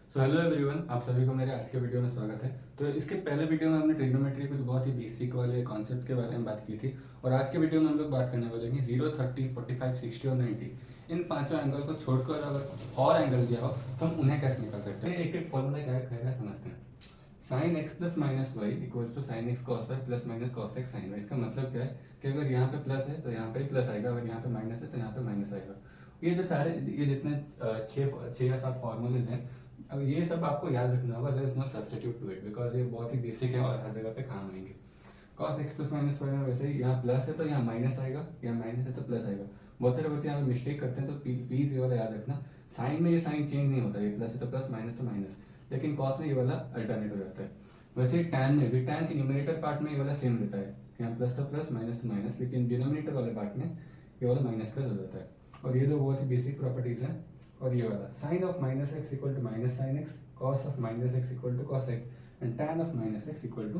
So hello everyone, आप सभी को मेरे आज के वीडियो में स्वागत है। तो इसके पहले वीडियो में हमने ट्रिग्नोमेट्री कुछ बहुत ही बेसिक वाले कॉन्सेप्ट के बारे में बात की थी और आज के वीडियो में हम लोग बात करने वाले हैं 0, 30, 45, 60 और 90 इन पांचों एंगल को छोड़कर अगर कुछ और एंगल दिया हो तो हम उन्हें कैसे निकाल सकते हैं। एक एक फॉर्मूला क्या कह रहा है समझते हैं। Sine x plus minus y equals to sine x cos y plus minus cos x sine y. इसका मतलब क्या है कि अगर यहाँ पे प्लस है तो यहाँ पे प्लस आएगा, अगर यहाँ पे माइनस है तो यहाँ पे माइनस आएगा। ये जो सारे ये जितने छः या सात फॉर्मूलेज हैं, अब ये सब आपको याद रखना होगा। There is no substitute to it because ये बहुत ही बेसिक है और हर जगह पे काम आएंगे। cos x plus minus y में वैसे ही यहाँ प्लस है तो यहाँ माइनस आएगा, यहाँ माइनस है तो प्लस आएगा। बहुत सारे बच्चे यहाँ पे मिस्टेक करते हैं, तो प्लीज ये वाला याद रखना। साइन में ये साइन चेंज नहीं होता, ये प्लस है तो प्लस, माइनस तो माइनस, लेकिन कॉस में ये वाला अल्टरनेट हो जाता है। वैसे टैन में भी, टैन के न्यूमरेटर पार्ट में ये वाला सेम रहता है, यहाँ प्लस तो प्लस माइनस तो माइनस, लेकिन डिनोमिनेटर वाले पार्ट में ये वाला माइनस प्लस हो जाता है। और ये जो बहुत ही बेसिक प्रॉपर्टीज है। और ये वाला sine of minus x equal to minus sine x, cos of minus x equal to cos x and tan of minus x equal to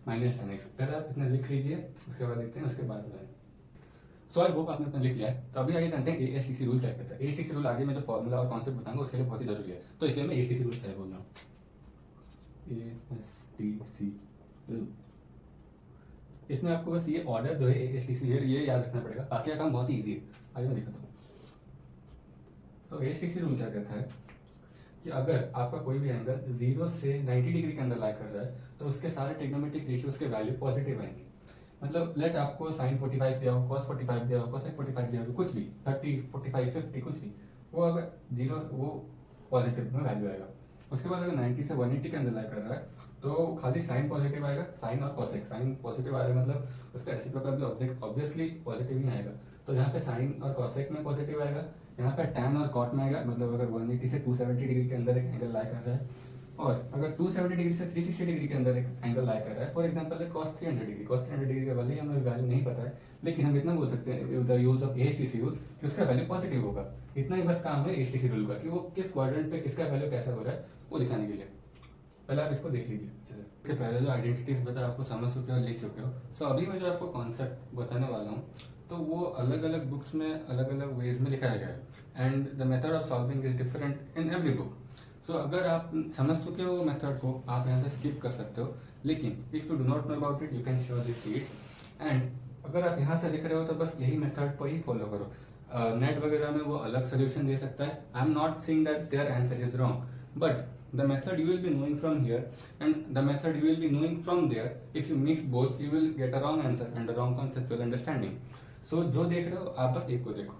minus tan x. पहले आप इतना लिख लीजिए, उसके बाद देखते हैं, उसके बाद बताएं। सो आई होप आपने इतना लिख लिया है। तो अभी आइए जानते हैं एएसटीसी रूल क्या कहता है। एएसटीसी रूल आगे मैं जो फॉर्मूला और कॉन्सेप्ट बताऊंगा उसके लिए बहुत ही जरूरी है, तो इसलिए मैं एएसटीसी रूल क्या बोल रहा हूँ। एएसटीसी रूल, इसमें आपको बस ये ऑर्डर जो है एएसटीसी है ये याद रखना पड़ेगा, बाकी का काम बहुत ही ईजी है। आगे मैं दिखाता हूँ। तो एएसटीसी रूल क्या कहता है कि अगर आपका कोई भी एंगल 0 से 90 डिग्री के अंदर लाई कर रहा है तो उसके सारे ट्रिग्नोमेट्रिक रेशियोज के वैल्यू पॉजिटिव आएंगे। मतलब लेट आपको साइन 45 दिया हो, cos 45 दिया हो, cosec 45 दिया हो, कुछ भी 30, 45, 50 कुछ भी, वो अगर 0 वो पॉजिटिव में वैल्यू आएगा। उसके बाद अगर 90 से 180 के अंदर लाई कर रहा है तो खाली साइन पॉजिटिव आएगा, साइन और cosec। साइन पॉजिटिव आएगा मतलब उसका रेसिप्रोकल भी ऑब्जेक्ट ऑब्वियसली पॉजिटिव ही आएगा। तो यहाँ पे साइन और cosec में पॉजिटिव आएगा, यहाँ पे tan और cot में आएगा। मतलब अगर 180 से 270 डिग्री के अंदर एक एंगल लाई कर रहा है और अगर 270 डिग्री से 360 डिग्री के अंदर एक एंगल लाई कर रहा है, फॉर एग्जांपल cos 300 डिग्री। cos 300 डिग्री का वैल्यू हमें वैल्यू नहीं पता है, लेकिन हम इतना बोल सकते हैं with the use of ASTC rule कि उसका वैल्यू पॉजिटिव होगा। इतना ही बस काम है एएसटीसी रूल का कि वो किस क्वाड्रेंट पे किसका वैल्यू कैसा हो रहा है वो दिखाने के लिए। पहले आप इसको देख लीजिए। इसके पहले जो आइडेंटिटीज बता आपको समझ चुके हो, लिख चुके हो। सो अभी मैं जो आपको कॉन्सेप्ट बताने वाला हूँ तो वो अलग अलग बुक्स में अलग अलग वेज में लिखाया गया है and the method of solving is different in every book. So अगर आप समझ चुके हो मेथड को आप यहाँ से स्किप कर सकते हो, लेकिन if you do not know about it you can surely see it. And अगर आप यहाँ से लिख रहे हो तो बस यही मेथड को ही फॉलो करो। नेट वगैरह में वो अलग सोल्यूशन दे सकता है। I am not saying that their answer is wrong, but the method you will be knowing from here and the method you will be knowing from there, if you mix both you will get a wrong answer and a wrong conceptual understanding. So जो देख रहे हो आप बस एक को देखो।